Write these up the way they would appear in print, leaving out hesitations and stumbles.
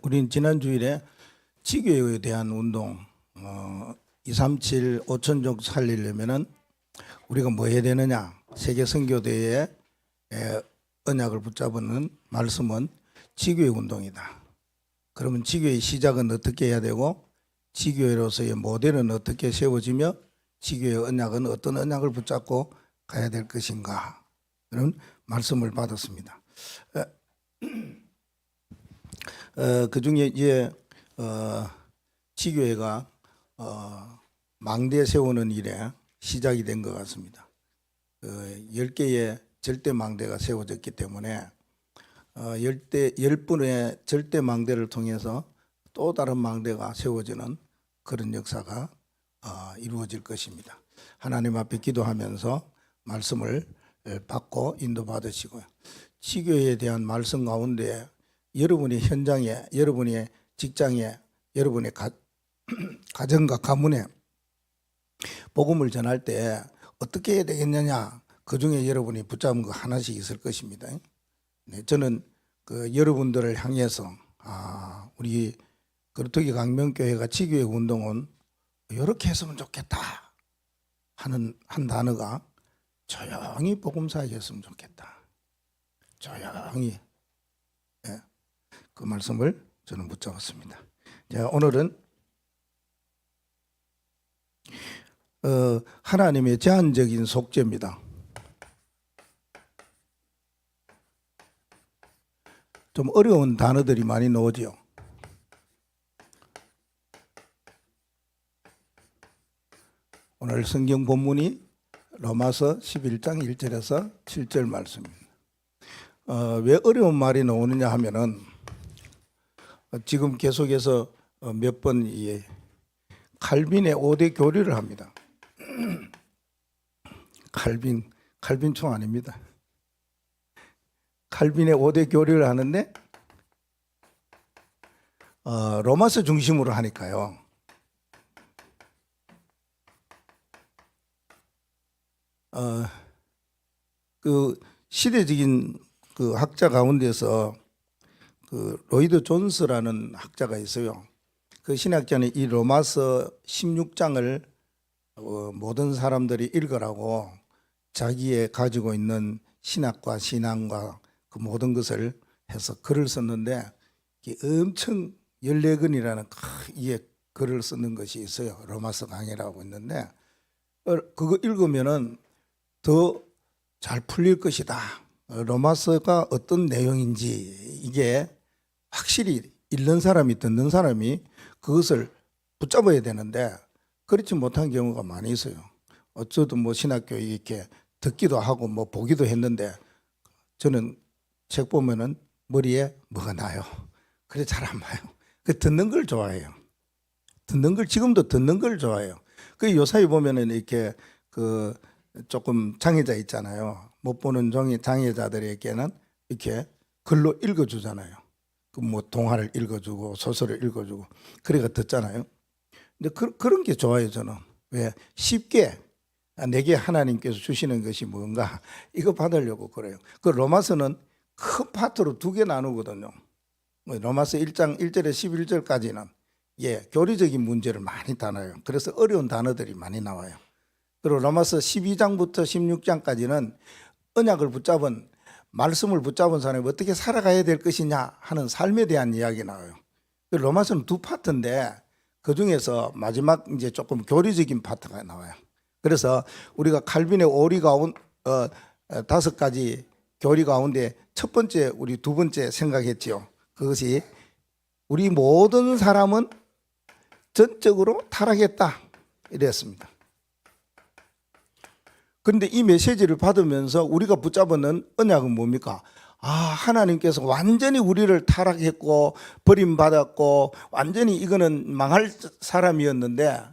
우린 지난 주일에 지교에 대한 운동 237 5천족 살리려면은 우리가 뭐 해야 되느냐? 세계 선교대의 언약을 붙잡는 말씀은 지교의 운동이다. 그러면 지교의 시작은 어떻게 해야 되고 지교회로서의 모델은 어떻게 세워지며 지교의 언약은 어떤 언약을 붙잡고 가야 될 것인가? 그런 말씀을 받았습니다. 그 중에 이제 지교회가 망대 세우는 일에 시작이 된 것 같습니다. 10개의 절대 망대가 세워졌기 때문에 10분의 절대 망대를 통해서 또 다른 망대가 세워지는 그런 역사가 이루어질 것입니다. 하나님 앞에 기도하면서 말씀을 받고 인도받으시고요. 지교회에 대한 말씀 가운데 여러분의 현장에, 여러분의 직장에, 여러분의 가정과 가문에 복음을 전할 때 어떻게 해야 되겠느냐, 그 중에 여러분이 붙잡은 거 하나씩 있을 것입니다. 네, 저는 여러분들을 향해서 우리 거루터기 강명교회가 지교회 운동은 이렇게 했으면 좋겠다 하는 한 단어가 조용히 복음사에 했으면 좋겠다. 조용히. 그 말씀을 저는 붙잡았습니다. 자, 오늘은 하나님의 제한적인 속죄입니다. 좀 어려운 단어들이 많이 나오죠. 오늘 성경 본문이 로마서 11장 1절에서 7절 말씀입니다. 왜 어려운 말이 나오느냐 하면은 지금 계속해서 몇 번 칼빈의 5대 교리를 합니다. 칼빈총 아닙니다. 칼빈의 5대 교리를 하는데 로마서 중심으로 하니까요. 그 시대적인 그 학자 가운데서 로이드 존스라는 학자가 있어요. 그 신학자는 이 로마서 16장을 모든 사람들이 읽으라고 자기의 가지고 있는 신학과 신앙과 그 모든 것을 해서 글을 썼는데 엄청 14권이라는 큰 글을 쓰는 것이 있어요. 로마서 강해라고 있는데 그거 읽으면은 더 잘 풀릴 것이다. 로마서가 어떤 내용인지 이게 확실히 읽는 사람이 듣는 사람이 그것을 붙잡아야 되는데 그렇지 못한 경우가 많이 있어요. 어쩌도 뭐 신학교 이렇게 듣기도 하고 뭐 보기도 했는데 저는 책 보면은 머리에 뭐가 나요. 그래 잘 안 봐요. 듣는 걸 좋아해요. 지금도 듣는 걸 좋아해요. 그 요사이 보면은 이렇게 조금 장애자 있잖아요. 못 보는 장애자들에게는 이렇게 글로 읽어주잖아요. 뭐 동화를 읽어주고 소설을 읽어주고 그래가 듣잖아요. 근데 그런 게 좋아요. 저는 왜 쉽게 내게 하나님께서 주시는 것이 뭔가 이거 받으려고 그래요. 그 로마서는 큰 파트로 2개 나누거든요. 로마서 1장 1절에 11절까지는 교리적인 문제를 많이 다뤄요. 그래서 어려운 단어들이 많이 나와요. 그리고 로마서 12장부터 16장까지는 언약을 붙잡은 말씀을 붙잡은 사람이 어떻게 살아가야 될 것이냐 하는 삶에 대한 이야기 나와요. 로마서는 2파트인데 그 중에서 마지막 이제 조금 교리적인 파트가 나와요. 그래서 우리가 칼빈의 5가지 교리 가운데 첫 번째 우리 두 번째 생각했지요. 그것이 우리 모든 사람은 전적으로 타락했다 이랬습니다. 그런데 이 메시지를 받으면서 우리가 붙잡는 언약은 뭡니까? 하나님께서 완전히 우리를 타락했고 버림받았고 완전히 이거는 망할 사람이었는데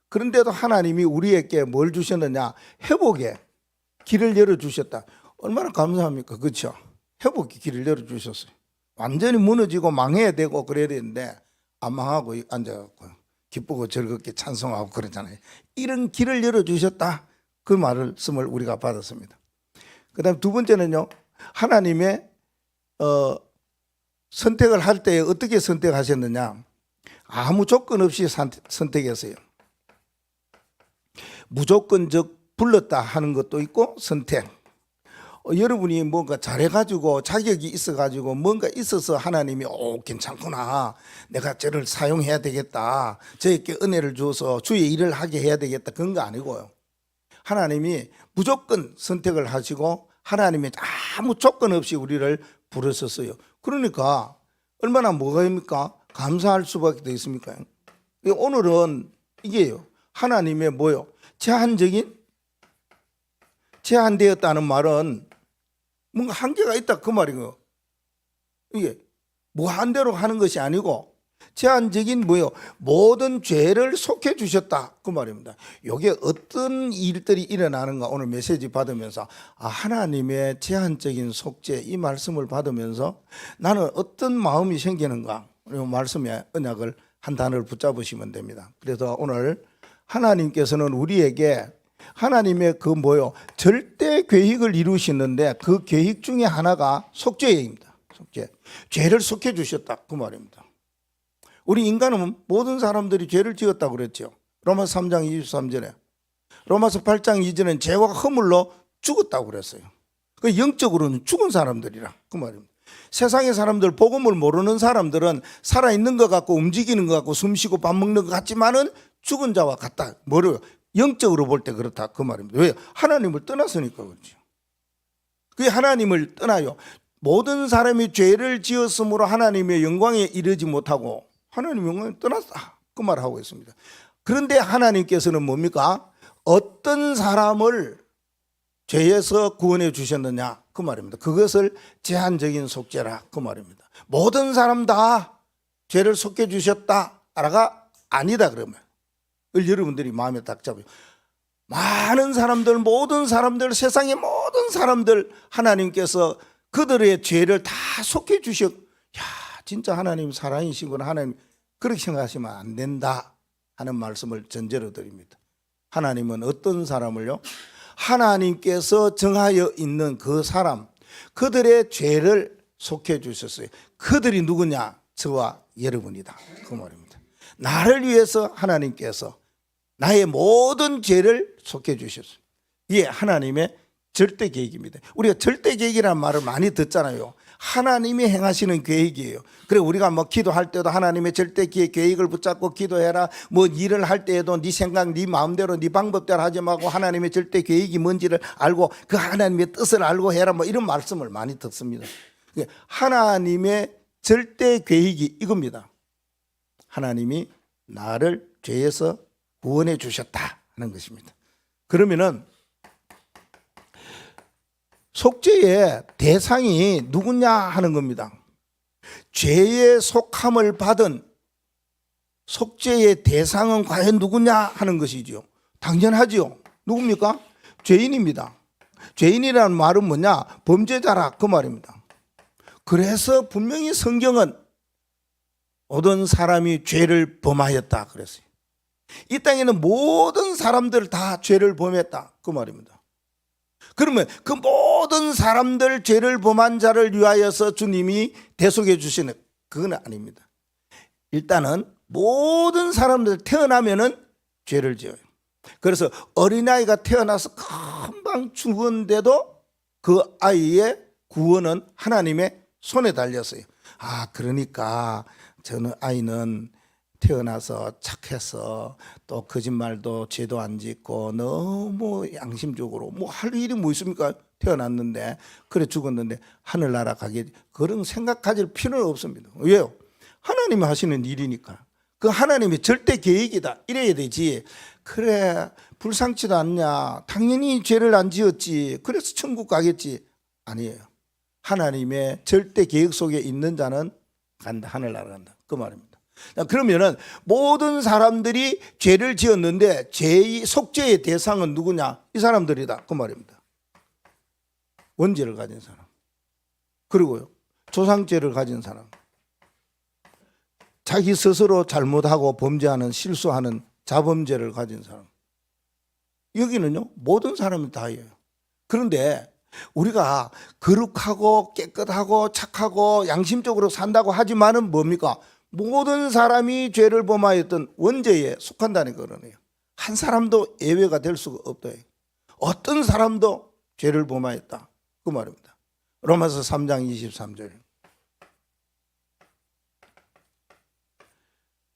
그런데도 하나님이 우리에게 뭘 주셨느냐? 회복의 길을 열어주셨다. 얼마나 감사합니까? 그렇죠? 회복의 길을 열어주셨어요. 완전히 무너지고 망해야 되고 그래야 되는데 안 망하고 앉아갖고 기쁘고 즐겁게 찬송하고 그러잖아요. 이런 길을 열어주셨다. 그 말씀을 우리가 받았습니다. 그 다음 두 번째는요, 하나님의 선택을 할 때 어떻게 선택하셨느냐? 아무 조건 없이 선택했어요. 무조건적 불렀다 하는 것도 있고 선택. 여러분이 뭔가 잘해가지고 자격이 있어가지고 뭔가 있어서 하나님이 괜찮구나, 내가 저를 사용해야 되겠다, 저에게 은혜를 주어서 주의 일을 하게 해야 되겠다, 그런 거 아니고요. 하나님이 무조건 선택을 하시고 하나님이 아무 조건 없이 우리를 부르셨어요. 그러니까 얼마나 뭐가입니까? 감사할 수밖에 더 있습니까? 오늘은 이게요, 하나님의 뭐요? 제한되었다는 말은 뭔가 한계가 있다 그 말이에요. 이게 무한대로 하는 것이 아니고 제한적인 뭐요? 모든 죄를 속해 주셨다 그 말입니다. 이게 어떤 일들이 일어나는가 오늘 메시지 받으면서 하나님의 제한적인 속죄, 이 말씀을 받으면서 나는 어떤 마음이 생기는가, 이 말씀의 언약을 한 단어를 붙잡으시면 됩니다. 그래서 오늘 하나님께서는 우리에게 하나님의 그 뭐요? 절대 계획을 이루시는데 그 계획 중에 하나가 속죄입니다. 속죄. 죄를 속해 주셨다 그 말입니다. 우리 인간은 모든 사람들이 죄를 지었다고 그랬죠. 로마서 3장 23절에. 로마서 8장 2절에는 죄와 허물로 죽었다고 그랬어요. 그 영적으로는 죽은 사람들이라 그 말입니다. 세상의 사람들, 복음을 모르는 사람들은 살아있는 것 같고 움직이는 것 같고 숨쉬고 밥 먹는 것 같지만은 죽은 자와 같다. 뭐래요? 영적으로 볼 때 그렇다 그 말입니다. 왜? 하나님을 떠났으니까 그렇죠. 그게 하나님을 떠나요. 모든 사람이 죄를 지었으므로 하나님의 영광에 이르지 못하고 하나님의 영광에 떠났다 그 말을 하고 있습니다. 그런데 하나님께서는 뭡니까? 어떤 사람을 죄에서 구원해 주셨느냐 그 말입니다. 그것을 제한적인 속죄라 그 말입니다. 모든 사람 다 죄를 속해 주셨다가 아니다 그러면 여러분들이 마음에 딱 잡아요. 많은 사람들, 모든 사람들, 세상의 모든 사람들 하나님께서 그들의 죄를 다 속해 주셨. 진짜 하나님 사랑이시구나. 하나님 그렇게 생각하시면 안 된다 하는 말씀을 전제로 드립니다. 하나님은 어떤 사람을요? 하나님께서 정하여 있는 그 사람, 그들의 죄를 속해 주셨어요. 그들이 누구냐? 저와 여러분이다 그 말입니다. 나를 위해서 하나님께서 나의 모든 죄를 속해 주셨어요. 이게 하나님의 절대 계획입니다. 우리가 절대 계획이라는 말을 많이 듣잖아요. 하나님이 행하시는 계획이에요. 그래 우리가 뭐 기도할 때도 하나님의 절대 계획을 붙잡고 기도해라. 뭐 일을 할 때에도 네 생각, 네 마음대로, 네 방법대로 하지 말고 하나님의 절대 계획이 뭔지를 알고 그 하나님의 뜻을 알고 해라. 뭐 이런 말씀을 많이 듣습니다. 하나님의 절대 계획이 이겁니다. 하나님이 나를 죄에서 구원해 주셨다 하는 것입니다. 그러면은 속죄의 대상이 누구냐 하는 겁니다. 죄의 속함을 받은 속죄의 대상은 과연 누구냐 하는 것이죠. 당연하지요. 누굽니까? 죄인입니다. 죄인이라는 말은 뭐냐? 범죄자라 그 말입니다. 그래서 분명히 성경은 모든 사람이 죄를 범하였다 그랬어요. 이 땅에는 모든 사람들 다 죄를 범했다 그 말입니다. 그러면 그 모든 사람들 죄를 범한 자를 위하여서 주님이 대속해 주시는 그건 아닙니다. 일단은 모든 사람들 태어나면은 죄를 지어요. 그래서 어린아이가 태어나서 금방 죽었는데도 그 아이의 구원은 하나님의 손에 달렸어요. 그러니까 저는 아이는 태어나서 착해서 또 거짓말도 죄도 안 짓고 너무 양심적으로 뭐 할 일이 뭐 있습니까? 태어났는데 그래 죽었는데 하늘나라 가게 그런 생각 가질 필요는 없습니다. 왜요? 하나님이 하시는 일이니까. 그 하나님의 절대 계획이다 이래야 되지. 그래 불쌍치도 않냐, 당연히 죄를 안 지었지, 그래서 천국 가겠지. 아니에요. 하나님의 절대 계획 속에 있는 자는 간다, 하늘나라 간다 그 말입니다. 그러면은 모든 사람들이 죄를 지었는데 죄의 속죄의 대상은 누구냐? 이 사람들이다 그 말입니다. 원죄를 가진 사람, 그리고요 조상죄를 가진 사람, 자기 스스로 잘못하고 범죄하는 실수하는 자범죄를 가진 사람, 여기는요 모든 사람이 다예요. 그런데 우리가 거룩하고 깨끗하고 착하고 양심적으로 산다고 하지만은 뭡니까? 모든 사람이 죄를 범하였던 원죄에 속한다는 거라네요. 한 사람도 예외가 될 수가 없다. 어떤 사람도 죄를 범하였다, 그 말입니다. 로마서 3장 23절.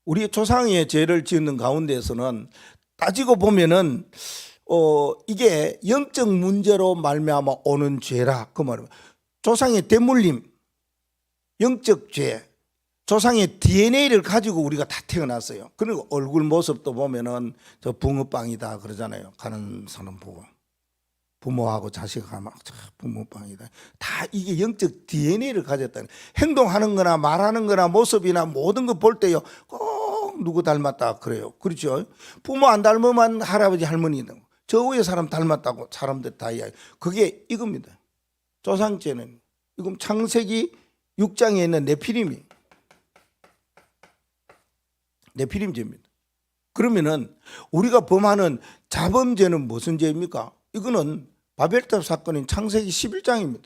우리 조상의 죄를 지은 가운데에서는 따지고 보면은 이게 영적 문제로 말미암아 오는 죄라, 그 말입니다. 조상의 대물림, 영적 죄, 조상의 DNA를 가지고 우리가 다 태어났어요. 그리고 얼굴 모습도 보면은 저 붕어빵이다 그러잖아요. 가는 사람 보고 부모하고 자식하고 막 붕어빵이다. 다 이게 영적 DNA를 가졌다는. 행동하는 거나 말하는 거나 모습이나 모든 거 볼 때요, 꼭 누구 닮았다 그래요. 그렇죠? 부모 안 닮으면 할아버지 할머니는 저 위에 사람 닮았다고 사람들 다 이야기. 그게 이겁니다. 조상죄는 이건 창세기 6장에 있는 네피림이 네피림죄입니다. 그러면은 우리가 범하는 자범죄는 무슨 죄입니까? 이거는 바벨탑 사건인 창세기 11장입니다.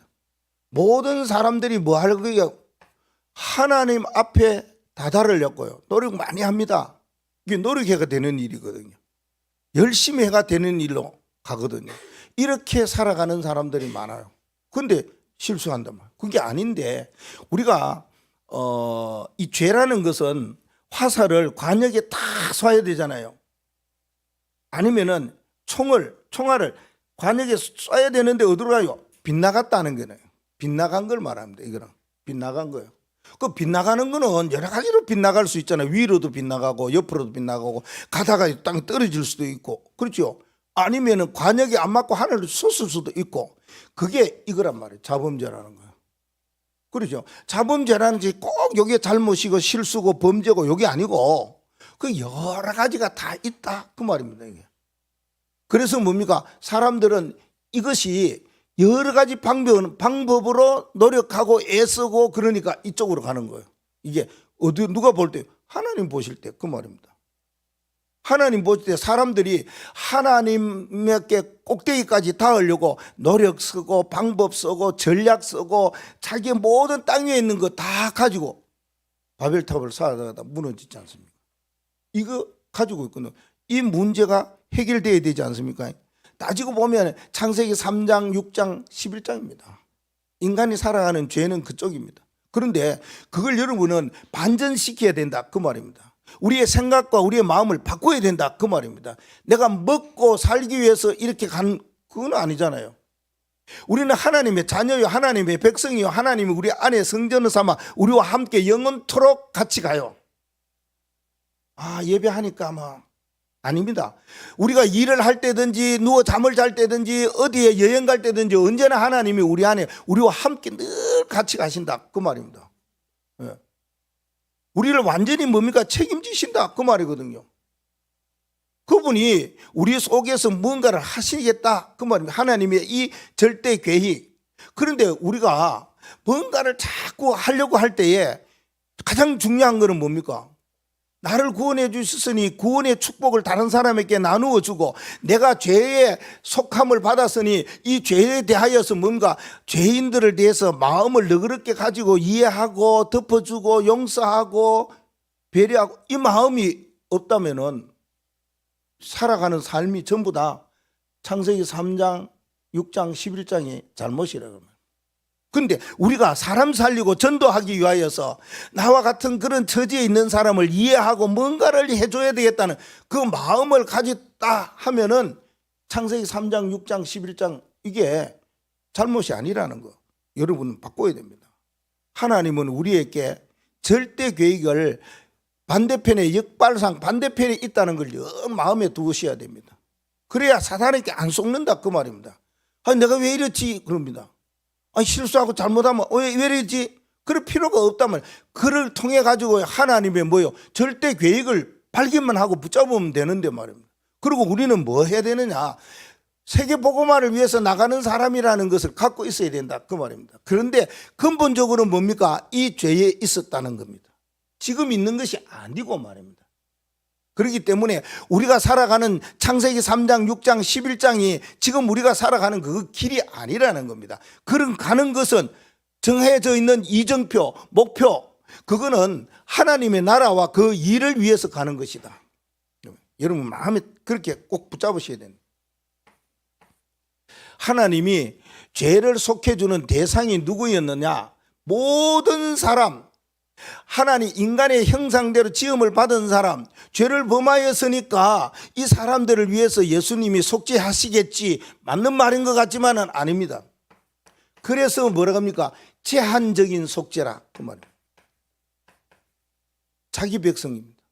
모든 사람들이 뭐 할 거예요? 하나님 앞에 다다를 엮고요. 노력 많이 합니다. 이게 노력해가 되는 일이거든요. 열심히 해가 되는 일로 가거든요. 이렇게 살아가는 사람들이 많아요. 그런데 실수한단 말이에요. 그게 아닌데 우리가 이 죄라는 것은 화살을 관역에 딱 쏴야 되잖아요. 아니면은 총알을 관역에 쏴야 되는데 어디로 가요? 빗나갔다는 거네요. 빗나간 걸 말합니다. 이거랑 빗나간 거예요. 그 빗나가는 거는 여러 가지로 빗나갈 수 있잖아요. 위로도 빗나가고 옆으로도 빗나가고 가다가 땅에 떨어질 수도 있고, 그렇죠? 아니면은 관역이 안 맞고 하늘을 솟을 수도 있고, 그게 이거란 말이에요. 자범죄라는 거예요. 그렇죠? 자범죄라는 게 꼭 여기에 잘못이고 실수고 범죄고 여기 아니고 그 여러 가지가 다 있다, 그 말입니다. 이게. 그래서 뭡니까? 사람들은 이것이 여러 가지 방법으로 노력하고 애쓰고 그러니까 이쪽으로 가는 거예요. 이게 어디 누가 볼 때? 하나님 보실 때, 그 말입니다. 하나님 보실 때 사람들이 하나님께 꼭대기까지 닿으려고 노력 쓰고 방법 쓰고 전략 쓰고 자기 모든 땅 위에 있는 거 다 가지고 바벨탑을 쌓아다가 무너지지 않습니까? 이거 가지고 있거든요. 이 문제가 해결돼야 되지 않습니까? 따지고 보면 창세기 3장, 6장, 11장입니다. 인간이 살아가는 죄는 그쪽입니다. 그런데 그걸 여러분은 반전시켜야 된다, 그 말입니다. 우리의 생각과 우리의 마음을 바꿔야 된다, 그 말입니다. 내가 먹고 살기 위해서 이렇게 간 그건 아니잖아요. 우리는 하나님의 자녀요, 하나님의 백성이요, 하나님이 우리 안에 성전을 삼아 우리와 함께 영원토록 같이 가요. 예배하니까 아닙니다. 우리가 일을 할 때든지 누워 잠을 잘 때든지 어디에 여행 갈 때든지 언제나 하나님이 우리 안에 우리와 함께 늘 같이 가신다, 그 말입니다. 예. 우리를 완전히 뭡니까? 책임지신다, 그 말이거든요. 그분이 우리 속에서 뭔가를 하시겠다, 그 말입니다. 하나님의 이 절대 계획. 그런데 우리가 뭔가를 자꾸 하려고 할 때에 가장 중요한 것은 뭡니까? 나를 구원해 주셨으니 구원의 축복을 다른 사람에게 나누어 주고 내가 죄에 속함을 받았으니 이 죄에 대하여서 뭔가 죄인들을 대해서 마음을 너그럽게 가지고 이해하고 덮어주고 용서하고 배려하고 이 마음이 없다면은 살아가는 삶이 전부 다 창세기 3장, 6장, 11장이 잘못이라고 합니다. 그런데 우리가 사람 살리고 전도하기 위하여서 나와 같은 그런 처지에 있는 사람을 이해하고 뭔가를 해줘야 되겠다는 그 마음을 가졌다 하면은 창세기 3장, 6장, 11장 이게 잘못이 아니라는 거 여러분은 바꿔야 됩니다. 하나님은 우리에게 절대 계획을 반대편의 역발상 반대편에 있다는 걸 영 마음에 두셔야 됩니다. 그래야 사단에게 안 속는다, 그 말입니다. 내가 왜 이렇지 그럽니다. 실수하고 잘못하면 왜 이러지? 그럴 필요가 없다면 그를 통해 가지고 하나님의 절대 계획을 발견만 하고 붙잡으면 되는데 말입니다. 그리고 우리는 뭐 해야 되느냐? 세계 복음화를 위해서 나가는 사람이라는 것을 갖고 있어야 된다, 그 말입니다. 그런데 근본적으로 뭡니까? 이 죄에 있었다는 겁니다. 지금 있는 것이 아니고 말입니다. 그렇기 때문에 우리가 살아가는 창세기 3장, 6장, 11장이 지금 우리가 살아가는 그 길이 아니라는 겁니다. 그런 가는 것은 정해져 있는 이정표, 목표, 그거는 하나님의 나라와 그 일을 위해서 가는 것이다. 여러분 마음에 그렇게 꼭 붙잡으셔야 됩니다. 하나님이 죄를 속해주는 대상이 누구였느냐? 모든 사람, 하나님 인간의 형상대로 지음을 받은 사람, 죄를 범하였으니까 이 사람들을 위해서 예수님이 속죄하시겠지, 맞는 말인 것 같지만은 아닙니다. 그래서 뭐라고 합니까? 제한적인 속죄라 그 말이에요. 자기 백성입니다.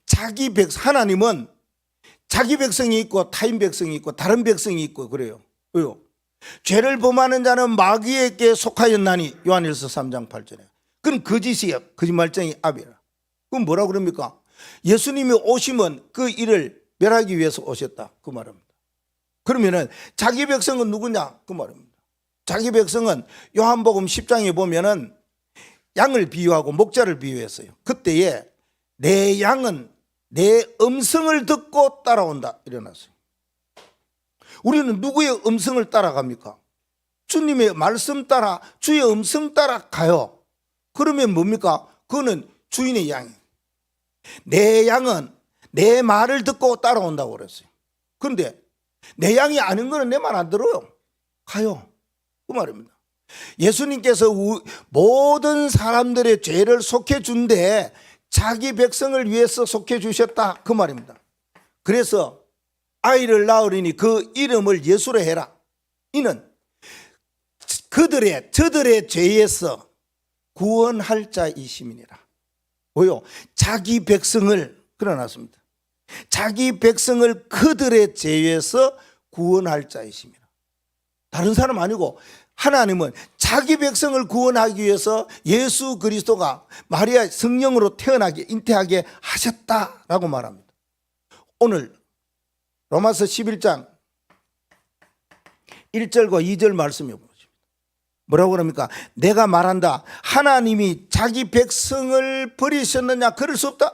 자기 백성, 하나님은 자기 백성이 있고 타인 백성이 있고 다른 백성이 있고 그래요. 왜요? 죄를 범하는 자는 마귀에게 속하였나니, 요한일서 3장 8절에. 그건 거짓이에요. 거짓말쟁이 아비라. 그럼 뭐라고 그럽니까? 예수님이 오시면 그 일을 멸하기 위해서 오셨다 그 말입니다. 그러면은 자기 백성은 누구냐 그 말입니다. 자기 백성은 요한복음 10장에 보면은 양을 비유하고 목자를 비유했어요. 그때에 내 양은 내 음성을 듣고 따라온다 이래놨어요. 우리는 누구의 음성을 따라갑니까? 주님의 말씀 따라, 주의 음성 따라 가요. 그러면 뭡니까? 그거는 주인의 양이에요. 내 양은 내 말을 듣고 따라온다고 그랬어요. 그런데 내 양이 아닌 거는 내 말 안 들어요. 가요. 그 말입니다. 예수님께서 모든 사람들의 죄를 속해 준데 자기 백성을 위해서 속해 주셨다 그 말입니다. 그래서 아이를 낳으리니 그 이름을 예수로 해라. 이는 저들의 죄에서 구원할 자이심이니라. 뭐요? 자기 백성을 그려놨습니다. 자기 백성을 그들의 죄에서 구원할 자이심이라. 다른 사람 아니고 하나님은 자기 백성을 구원하기 위해서 예수 그리스도가 마리아 성령으로 태어나게 잉태하게 하셨다라고 말합니다. 오늘 로마서 11장 1절과 2절 말씀해 보십니다. 뭐라고 그럽니까? 내가 말한다. 하나님이 자기 백성을 버리셨느냐? 그럴 수 없다.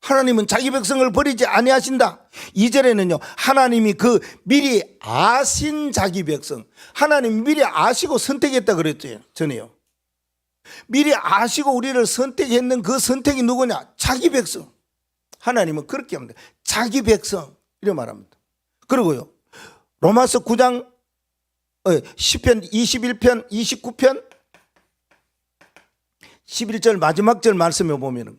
하나님은 자기 백성을 버리지 아니하신다. 2절에는요, 하나님이 그 미리 아신 자기 백성, 하나님 미리 아시고 선택했다 그랬죠. 전에요. 미리 아시고 우리를 선택했는 그 선택이 누구냐? 자기 백성. 하나님은 그렇게 합니다. 자기 백성 이렇게 말합니다. 그리고요, 로마서 9장 10편 21편 29편 11절 마지막 절 말씀에 보면은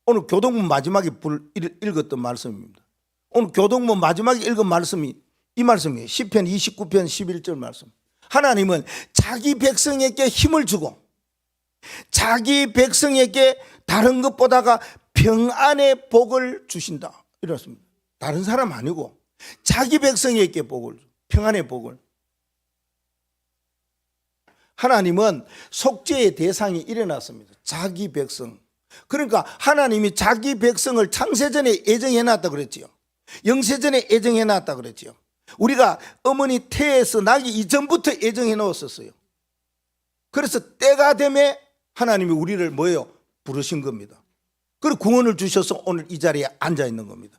오늘 교동문 마지막에 읽었던 말씀입니다. 오늘 교동문 마지막에 읽은 말씀이 이 말씀이에요. 10편 29편 11절 말씀. 하나님은 자기 백성에게 힘을 주고 자기 백성에게 다른 것보다가 평안의 복을 주신다 이렇습니다. 다른 사람 아니고 자기 백성에게 복을, 평안의 복을. 하나님은 속죄의 대상이 일어났습니다. 자기 백성. 그러니까 하나님이 자기 백성을 창세전에 애정해놨다 그랬지요. 영세전에 애정해놨다 그랬지요. 우리가 어머니 태에서 나기 이전부터 애정해놓았었어요. 그래서 때가 되면 하나님이 우리를 뭐예요? 부르신 겁니다. 그리고 구원을 주셔서 오늘 이 자리에 앉아있는 겁니다.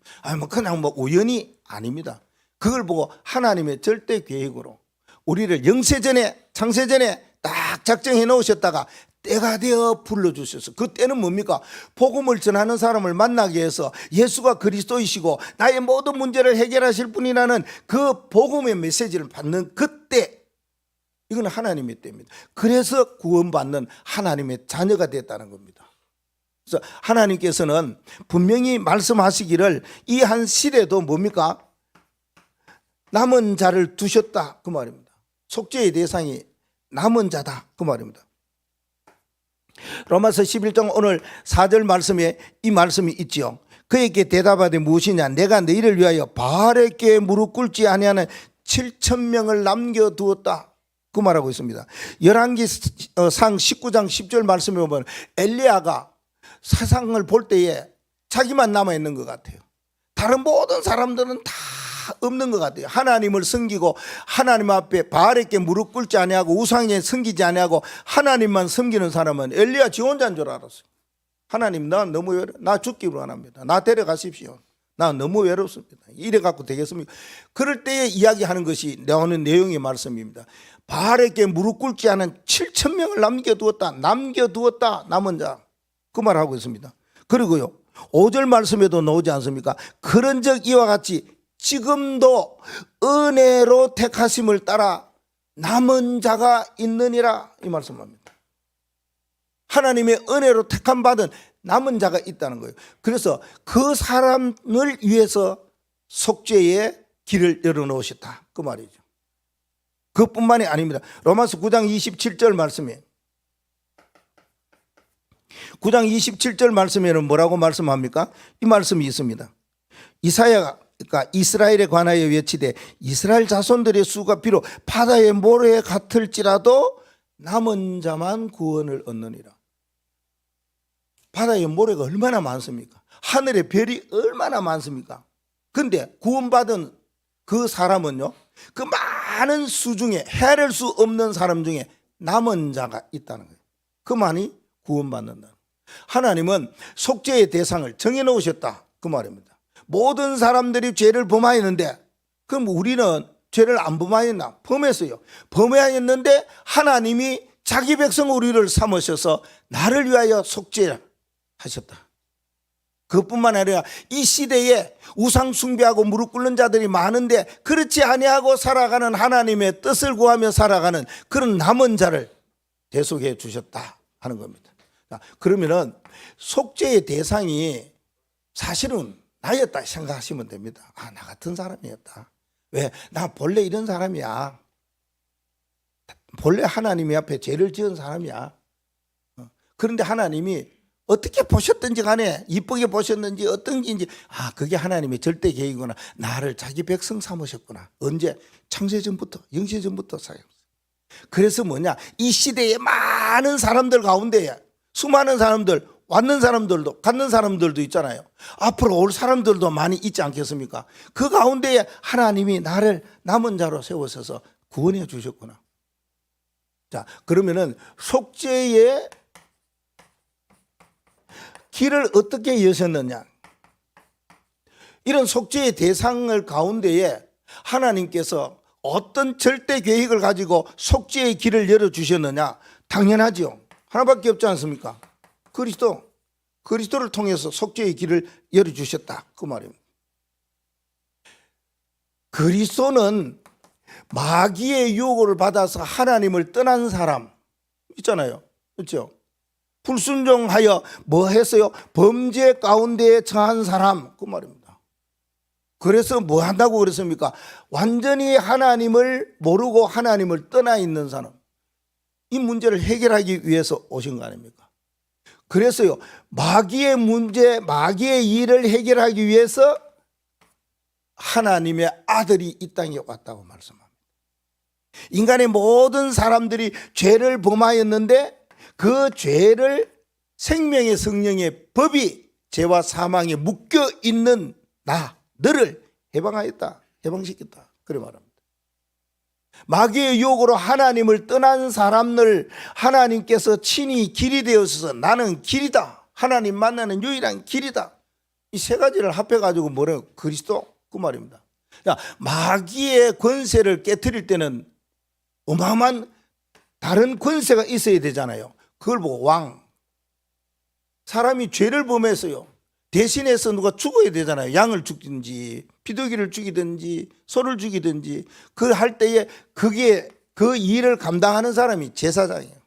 그냥 우연이 아닙니다. 그걸 보고 하나님의 절대 계획으로 우리를 영세전에 창세전에 딱 작정해 놓으셨다가 때가 되어 불러주셔서, 그 때는 뭡니까? 복음을 전하는 사람을 만나게 해서 예수가 그리스도이시고 나의 모든 문제를 해결하실 분이라는 그 복음의 메시지를 받는 그때, 이건 하나님의 때입니다. 그래서 구원받는 하나님의 자녀가 됐다는 겁니다. 그래서 하나님께서는 분명히 말씀하시기를 이 한 시대도 뭡니까? 남은 자를 두셨다 그 말입니다. 속죄의 대상이 남은 자다 그 말입니다. 로마서 11장 오늘 4절 말씀에 이 말씀이 있지요. 그에게 대답하되 무엇이냐? 내가 너희를 위하여 바알에게 무릎 꿇지 아니하는 7,000명을 남겨두었다 그 말하고 있습니다. 열왕기상 19장 10절 말씀에 보면 엘리야가 세상을 볼 때에 자기만 남아있는 것 같아요. 다른 모든 사람들은 다 없는 것 같아요. 하나님을 섬기고 하나님 앞에 바알에게 무릎 꿇지 아니하고 우상에 섬기지 아니하고 하나님만 섬기는 사람은 엘리야 지 혼자인 줄 알았어요. 하나님 나 너무 나 죽기로 원합니다. 나 데려가십시오. 나 너무 외롭습니다. 이래 갖고 되겠습니까? 그럴 때에 이야기하는 것이 나오는 내용의 말씀입니다. 바알에게 무릎 꿇지 않은 7천 명을 남겨두었다. 남은 자. 그 말하고 있습니다. 그리고요 5절 말씀에도 나오지 않습니까? 그런즉 이와 같이 지금도 은혜로 택하심을 따라 남은 자가 있느니라 이 말씀합니다. 하나님의 은혜로 택함 받은 남은 자가 있다는 거예요. 그래서 그 사람을 위해서 속죄의 길을 열어놓으셨다 그 말이죠. 그뿐만이 아닙니다. 로마서 9장 27절 말씀에 9장 27절 말씀에는 뭐라고 말씀합니까? 이 말씀이 있습니다. 이사야가 그러니까 이스라엘에 관하여 외치되 이스라엘 자손들의 수가 비록 바다의 모래 같을지라도 남은 자만 구원을 얻느니라. 바다의 모래가 얼마나 많습니까? 하늘의 별이 얼마나 많습니까? 근데 구원받은 그 사람은요 그 많은 수 중에 헤아릴 수 없는 사람 중에 남은 자가 있다는 거예요. 그만이 구원받는다. 하나님은 속죄의 대상을 정해놓으셨다 그 말입니다. 모든 사람들이 죄를 범하였는데 그럼 우리는 죄를 안 범하였나? 범했어요. 범하였는데 하나님이 자기 백성 우리를 삼으셔서 나를 위하여 속죄하셨다. 그뿐만 아니라 이 시대에 우상 숭배하고 무릎 꿇는 자들이 많은데 그렇지 아니하고 살아가는 하나님의 뜻을 구하며 살아가는 그런 남은 자를 대속해 주셨다 하는 겁니다. 그러면은 속죄의 대상이 사실은 나였다 생각하시면 됩니다. 아, 나 같은 사람이었다. 왜? 나 본래 이런 사람이야. 본래 하나님 앞에 죄를 지은 사람이야. 그런데 하나님이 어떻게 보셨든지 간에 이쁘게 보셨는지 어떤지 아 그게 하나님의 절대 계획이구나. 나를 자기 백성 삼으셨구나. 언제? 창세전부터 영세전부터 사용했어요. 그래서 뭐냐 이 시대에 많은 사람들 가운데 수많은 사람들 왔는 사람들도 갔는 사람들도 있잖아요. 앞으로 올 사람들도 많이 있지 않겠습니까? 그 가운데에 하나님이 나를 남은 자로 세우셔서 구원해 주셨구나. 자 그러면은 속죄의 길을 어떻게 여셨느냐? 이런 속죄의 대상을 가운데에 하나님께서 어떤 절대 계획을 가지고 속죄의 길을 열어주셨느냐? 당연하죠. 하나밖에 없지 않습니까? 그리스도를 통해서 속죄의 길을 열어주셨다 그 말입니다. 그리스도는 마귀의 유혹을 받아서 하나님을 떠난 사람 있잖아요. 그렇죠? 불순종하여 뭐 했어요? 범죄 가운데에 처한 사람 그 말입니다. 그래서 뭐 한다고 그랬습니까? 완전히 하나님을 모르고 하나님을 떠나 있는 사람. 이 문제를 해결하기 위해서 오신 거 아닙니까? 그래서요 마귀의 문제 마귀의 일을 해결하기 위해서 하나님의 아들이 이 땅에 왔다고 말씀합니다. 인간의 모든 사람들이 죄를 범하였는데 그 죄를 생명의 성령의 법이 죄와 사망에 묶여 있는 너를 해방하였다 해방시켰다 그래 말합니다. 마귀의 유혹으로 하나님을 떠난 사람을 하나님께서 친히 길이 되어서 나는 길이다 하나님 만나는 유일한 길이다 이 세 가지를 합해가지고 뭐래요? 그리스도 그 말입니다. 자, 마귀의 권세를 깨트릴 때는 어마어마한 다른 권세가 있어야 되잖아요. 그걸 보고 왕 사람이 죄를 범했어요. 대신해서 누가 죽어야 되잖아요. 양을 죽이든지 비둘기를 죽이든지 소를 죽이든지 그 할 때에 그게 그 일을 감당하는 사람이 제사장이에요.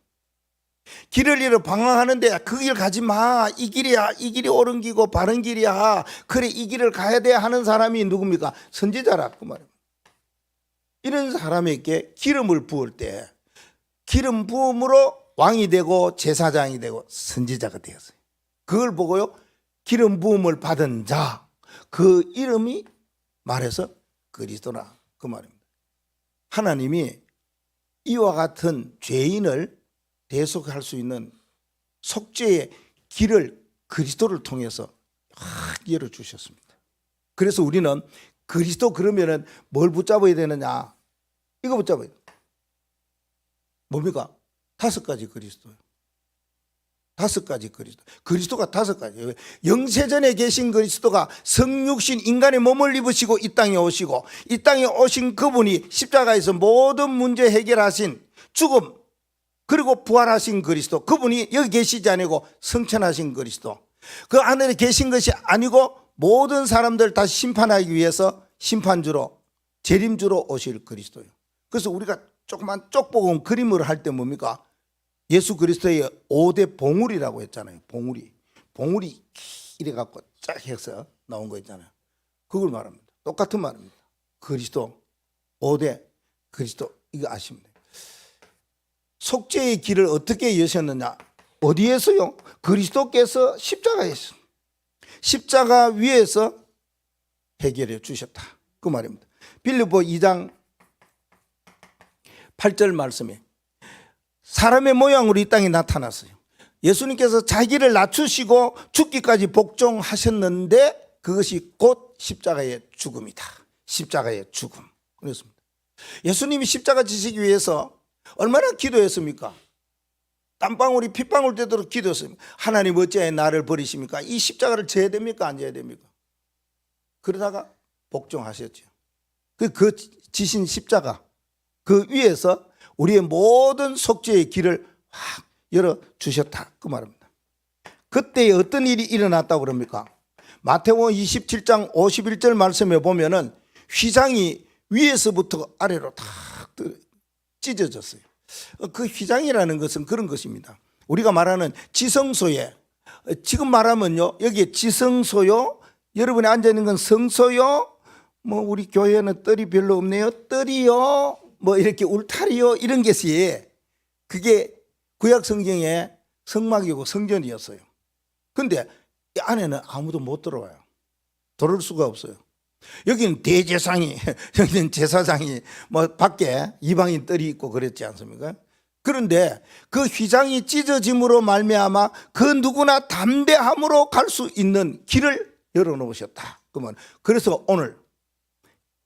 길을 잃어 방황하는데 그 길 가지 마. 이 길이야. 이 길이 옳은 길이고 바른 길이야. 그래 이 길을 가야 돼 하는 사람이 누굽니까? 선지자라 그 말입니다. 이런 사람에게 기름을 부을 때 기름 부음으로 왕이 되고 제사장이 되고 선지자가 되었어요. 그걸 보고요 기름 부음을 받은 자 그 이름이 말해서 그리스도라 그 말입니다. 하나님이 이와 같은 죄인을 대속할 수 있는 속죄의 길을 그리스도를 통해서 열어주셨습니다. 그래서 우리는 그리스도 그러면은 뭘 붙잡아야 되느냐? 이거 붙잡아야 돼요. 뭡니까? 5가지 그리스도예요. 다섯 가지 그리스도가 다섯 가지. 영세전에 계신 그리스도가 성육신 인간의 몸을 입으시고 이 땅에 오시고, 이 땅에 오신 그분이 십자가에서 모든 문제 해결하신, 죽음 그리고 부활하신 그리스도, 그분이 여기 계시지 아니고 성천하신 그리스도, 그 안에 계신 것이 아니고 모든 사람들 다시 심판하기 위해서 심판주로, 재림주로 오실 그리스도예요. 그래서 우리가 조그만 쪽보공 그림을 할 때 뭡니까? 예수 그리스도의 5대 봉우리라고 했잖아요. 봉우리 이래 갖고 쫙 해서 나온 거 있잖아요. 그걸 말합니다. 똑같은 말입니다. 그리스도 5대 그리스도, 이거 아시면 돼요. 속죄의 길을 어떻게 여셨느냐? 어디에서요? 그리스도께서 십자가에서, 십자가 위에서 해결해 주셨다, 그 말입니다. 빌립보 2장 8절 말씀에 사람의 모양으로 이 땅에 나타났어요. 예수님께서 자기를 낮추시고 죽기까지 복종하셨는데 그것이 곧 십자가의 죽음이다. 십자가의 죽음. 그렇습니다. 예수님이 십자가 지시기 위해서 얼마나 기도했습니까? 땀방울이 핏방울 되도록 기도했습니다. 하나님 어찌하여 나를 버리십니까? 이 십자가를 져야 됩니까? 안 져야 됩니까? 그러다가 복종하셨죠. 그 지신 십자가, 그 위에서 우리의 모든 속죄의 길을 확 열어주셨다, 그 말입니다. 그때 어떤 일이 일어났다고 그럽니까? 마태복음 27장 51절 말씀에 보면은 휘장이 위에서부터 아래로 탁 찢어졌어요. 그 휘장이라는 것은 그런 것입니다. 우리가 말하는 지성소에, 지금 말하면요, 여기에 지성소요, 여러분이 앉아있는 건 성소요, 뭐 우리 교회는 뜰이 별로 없네요, 뜰이요, 뭐 이렇게 울타리요, 이런 것이 그게 구약 성경의 성막이고 성전이었어요. 근데 이 안에는 아무도 못 들어와요. 들어올 수가 없어요. 여기는 대제사장이, 여기는 제사장이, 뭐 밖에 이방인 뜰이 있고 그랬지 않습니까? 그런데 그 휘장이 찢어짐으로 말미암아 그 누구나 담대함으로 갈 수 있는 길을 열어놓으셨다. 그러면 그래서 오늘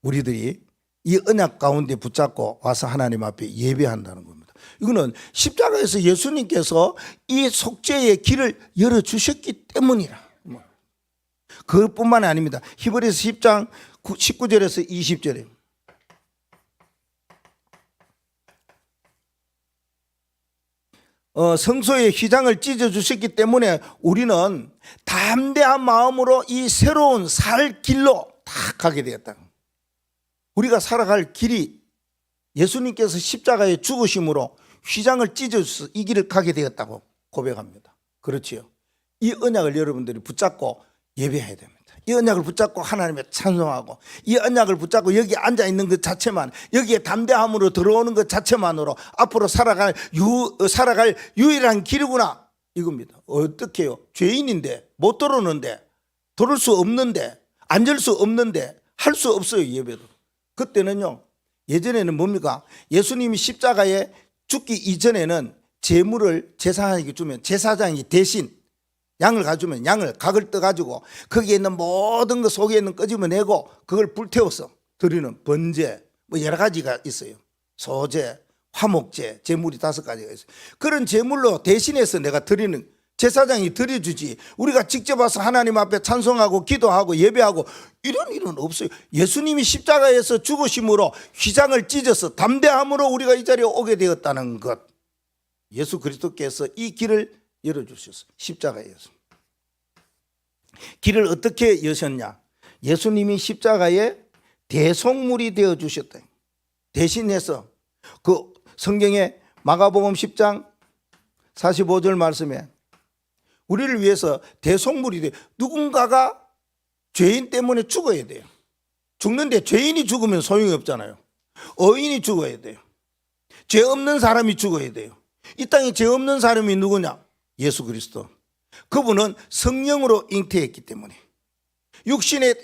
우리들이 이 언약 가운데 붙잡고 와서 하나님 앞에 예배한다는 겁니다. 이거는 십자가에서 예수님께서 이 속죄의 길을 열어주셨기 때문이라. 그것뿐만이 아닙니다. 히브리서 10장 19절에서 20절에 성소의 휘장을 찢어주셨기 때문에 우리는 담대한 마음으로 이 새로운 살 길로 다 가게 되었다. 우리가 살아갈 길이 예수님께서 십자가에 죽으심으로 휘장을 찢어주셔서 이 길을 가게 되었다고 고백합니다. 그렇지요. 이 언약을 여러분들이 붙잡고 예배해야 됩니다. 이 언약을 붙잡고 하나님의 찬송하고, 이 언약을 붙잡고 여기 앉아있는 것 자체만, 여기에 담대함으로 들어오는 것 자체만으로 앞으로 살아갈 유일한 길이구나, 이겁니다. 어떻게 해요? 죄인인데 못 들어오는데, 들어올 수 없는데, 앉을 수 없는데, 할 수 없어요, 예배도. 그때는요, 예전에는 뭡니까? 예수님이 십자가에 죽기 이전에는 제물을 제사장에게 주면 제사장이 대신 양을 가주면 양을 각을 떠가지고 거기에 있는 모든 것 속에 있는 끄집어내고 그걸 불태워서 드리는 번제, 뭐 여러 가지가 있어요. 소제, 화목제, 제물이 5가지가 있어요. 그런 제물로 대신해서 내가 드리는, 제사장이 드려주지, 우리가 직접 와서 하나님 앞에 찬송하고 기도하고 예배하고 이런 일은 없어요. 예수님이 십자가에서 죽으심으로 휘장을 찢어서 담대함으로 우리가 이 자리에 오게 되었다는 것, 예수 그리스도께서 이 길을 열어주셨어요. 십자가에서. 길을 어떻게 여셨냐? 예수님이 십자가에 대속물이 되어주셨다. 대신해서 그 성경의 마가복음 10장 45절 말씀에 우리를 위해서 대속물이 돼요. 누군가가 죄인 때문에 죽어야 돼요. 죽는데 죄인이 죽으면 소용이 없잖아요. 의인이 죽어야 돼요. 죄 없는 사람이 죽어야 돼요. 이 땅에 죄 없는 사람이 누구냐? 예수 그리스도. 그분은 성령으로 잉태했기 때문에, 육신의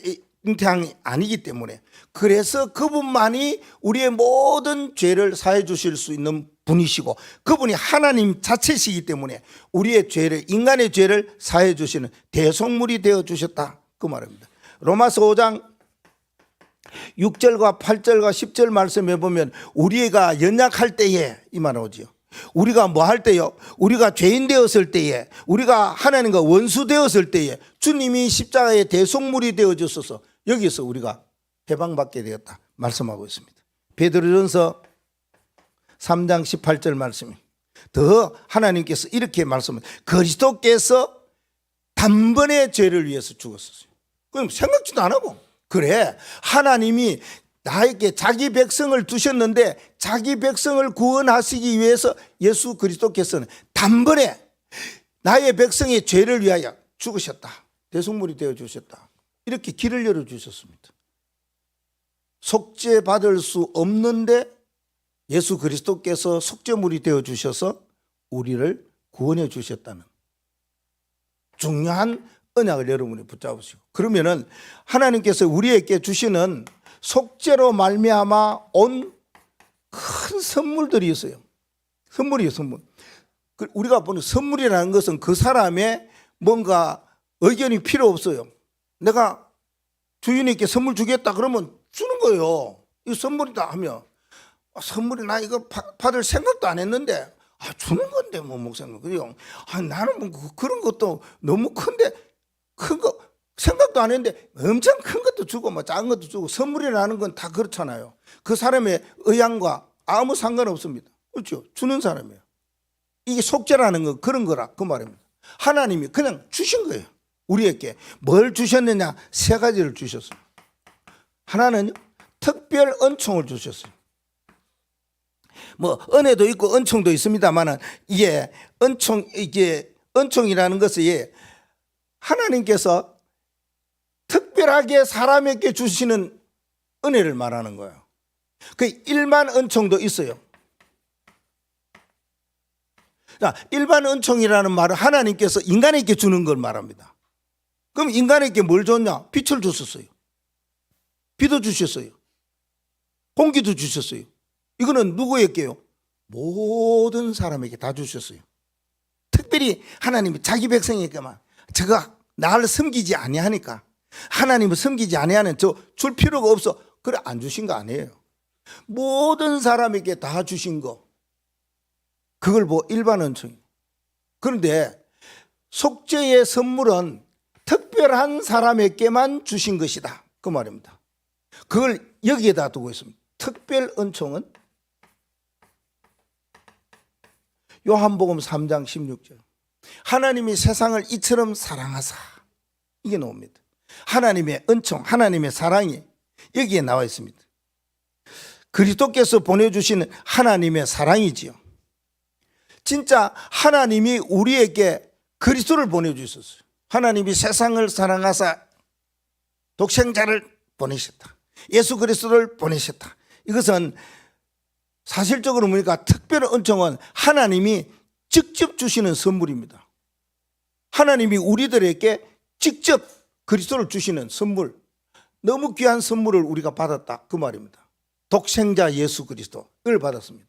잉태함이 아니기 때문에, 그래서 그분만이 우리의 모든 죄를 사해 주실 수 있는 분이시고, 그분이 하나님 자체시기 때문에 우리의 죄를, 인간의 죄를 사해 주시는 대속물이 되어 주셨다, 그 말입니다. 로마서 5장 6절과 8절과 10절 말씀해 보면 우리가 연약할 때에 이 말 오지요. 우리가 뭐 할 때요? 우리가 죄인 되었을 때에, 우리가 하나님과 원수 되었을 때에 주님이 십자가의 대속물이 되어주셔서 여기서 우리가 해방받게 되었다 말씀하고 있습니다. 베드로전서 3장 18절 말씀이 더 하나님께서 이렇게 말씀합니다. 그리스도께서 단번에 죄를 위해서 죽었어요. 그럼 생각지도 안 하고, 그래 하나님이 나에게 자기 백성을 두셨는데 자기 백성을 구원하시기 위해서 예수 그리스도께서는 단번에 나의 백성의 죄를 위하여 죽으셨다. 대속물이 되어 주셨다. 이렇게 길을 열어 주셨습니다. 속죄받을 수 없는데 예수 그리스도께서 속죄물이 되어 주셔서 우리를 구원해 주셨다는 중요한 언약을 여러분이 붙잡으시고, 그러면은 하나님께서 우리에게 주시는 속죄로 말미암아 온 큰 선물들이 있어요. 선물이에요, 선물. 우리가 보는 선물이라는 것은 그 사람의 뭔가 의견이 필요 없어요. 내가 주인에게 선물 주겠다 그러면 주는 거예요. 이거 선물이다 하면, 선물이 나 이거 받을 생각도 안 했는데 주는 건데 뭐 목사님, 그죠? 나는 뭐 그런 것도 너무 큰데, 큰 거 생각도 안 했는데 엄청 큰 것도 주고 뭐 작은 것도 주고, 선물이라는 건 다 그렇잖아요. 그 사람의 의향과 아무 상관없습니다. 그렇죠? 주는 사람이에요. 이게 속죄라는 건 그런 거라 그 말입니다. 하나님이 그냥 주신 거예요. 우리에게 뭘 주셨느냐? 세 가지를 주셨어요. 하나는요, 특별 은총을 주셨어요. 뭐 은혜도 있고 은총도 있습니다만은 이게 은총이라는 것이 하나님께서 특별하게 사람에게 주시는 은혜를 말하는 거예요. 그 일반 은총도 있어요. 자, 일반 은총이라는 말은 하나님께서 인간에게 주는 걸 말합니다. 그럼 인간에게 뭘 줬냐? 빛을 주셨어요. 비도 주셨어요. 공기도 주셨어요. 이거는 누구에게요? 모든 사람에게 다 주셨어요. 특별히 하나님이 자기 백성에게만, 제가 나를 섬기지 아니하니까, 하나님을 섬기지 아니하는 저 줄 필요가 없어, 그래 안 주신 거 아니에요. 모든 사람에게 다 주신 거, 그걸 뭐 일반 은총이에요. 그런데 속죄의 선물은 특별한 사람에게만 주신 것이다 그 말입니다. 그걸 여기에다 두고 있습니다. 특별 은총은 요한복음 3장 16절 하나님이 세상을 이처럼 사랑하사, 이게 나옵니다. 하나님의 은총, 하나님의 사랑이 여기에 나와 있습니다. 그리스도께서 보내주시는 하나님의 사랑이지요. 진짜 하나님이 우리에게 그리스도를 보내주셨어요. 하나님이 세상을 사랑하사 독생자를 보내셨다. 예수 그리스도를 보내셨다. 이것은 사실적으로 보니까 특별한 은총은 하나님이 직접 주시는 선물입니다. 하나님이 우리들에게 직접 그리스도를 주시는 선물, 너무 귀한 선물을 우리가 받았다 그 말입니다. 독생자 예수 그리스도를 받았습니다.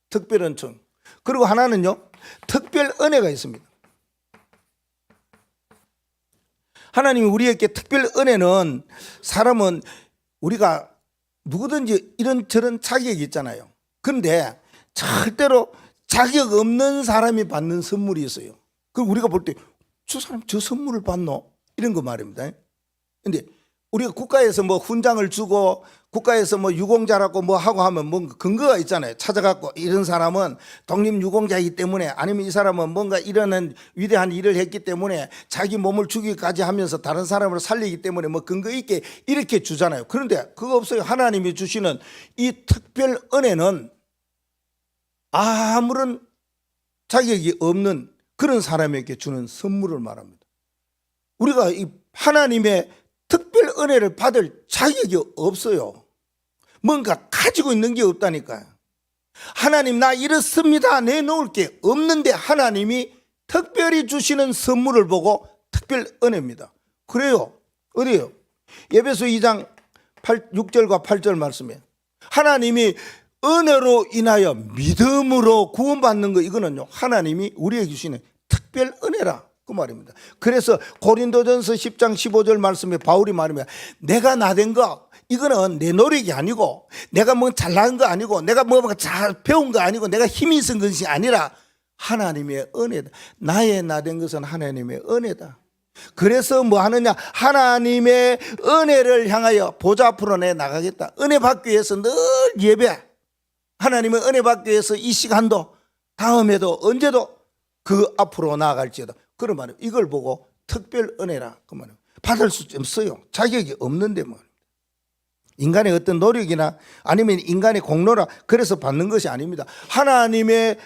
특별 은총. 그리고 하나는요, 특별 은혜가 있습니다. 하나님이 우리에게 특별 은혜는, 사람은 우리가 누구든지 이런저런 자격이 있잖아요. 그런데 절대로 자격 없는 사람이 받는 선물이 있어요. 그 우리가 볼 때 저 사람 저 선물을 받노? 이런 거 말입니다. 근데 우리가 국가에서 뭐 훈장을 주고 국가에서 뭐 유공자라고 뭐 하고 하면 뭔가 근거가 있잖아요. 찾아갖고 이런 사람은 독립유공자이기 때문에, 아니면 이 사람은 뭔가 이런 위대한 일을 했기 때문에 자기 몸을 주기까지 하면서 다른 사람을 살리기 때문에 뭐 근거 있게 이렇게 주잖아요. 그런데 그거 없어요. 하나님이 주시는 이 특별 은혜는 아무런 자격이 없는 그런 사람에게 주는 선물을 말합니다. 우리가 이 하나님의 특별 은혜를 받을 자격이 없어요. 뭔가 가지고 있는 게 없다니까요. 하나님 나 이렇습니다 내놓을 게 없는데 하나님이 특별히 주시는 선물을 보고 특별 은혜입니다. 그래요. 어디요? 에베소 2장 6절과 8절 말씀에 하나님이 은혜로 인하여 믿음으로 구원받는 거, 이거는요 하나님이 우리에게 주시는 특별 은혜라 그 그 말입니다. 그래서 고린도전서 10장 15절 말씀에 바울이 말하면 내가 나된 거 이거는 내 노력이 아니고 내가 뭐 잘난 거 아니고 내가 뭐 잘 배운 거 아니고 내가 힘이 있은 것이 아니라 하나님의 은혜다. 나의 나된 것은 하나님의 은혜다. 그래서 뭐 하느냐, 하나님의 은혜를 향하여 보좌 앞으로 내 나가겠다. 은혜 받기 위해서 늘 예배, 하나님의 은혜 받기 위해서 이 시간도 다음에도 언제도 그 앞으로 나아갈지어다. 그런 말이에요. 이걸 보고 특별 은혜라 그 말이에요. 받을 수 없어요. 자격이 없는데 뭐. 인간의 어떤 노력이나 아니면 인간의 공로라 그래서 받는 것이 아닙니다. 하나님의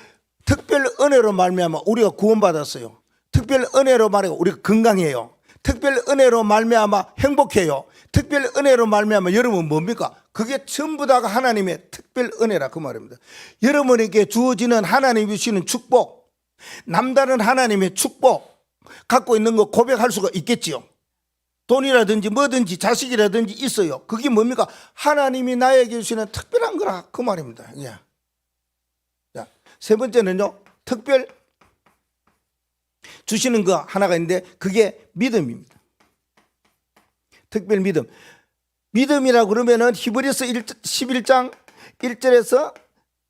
특별 은혜로 말미암아 우리가 구원받았어요. 특별 은혜로 말하고 우리가 건강해요. 특별 은혜로 말미암아 행복해요. 특별 은혜로 말미암아 여러분 뭡니까? 그게 전부 다가 하나님의 특별 은혜라 그 말입니다. 여러분에게 주어지는 하나님이 주시는 축복, 남다른 하나님의 축복 갖고 있는 거 고백할 수가 있겠지요. 돈이라든지 뭐든지 자식이라든지 있어요. 그게 뭡니까? 하나님이 나에게 주시는 특별한 거라 그 말입니다. 예. 자, 세 번째는요, 특별 주시는 거 하나가 있는데 그게 믿음입니다. 특별 믿음. 믿음이라고 그러면은 히브리서 11장 1절에서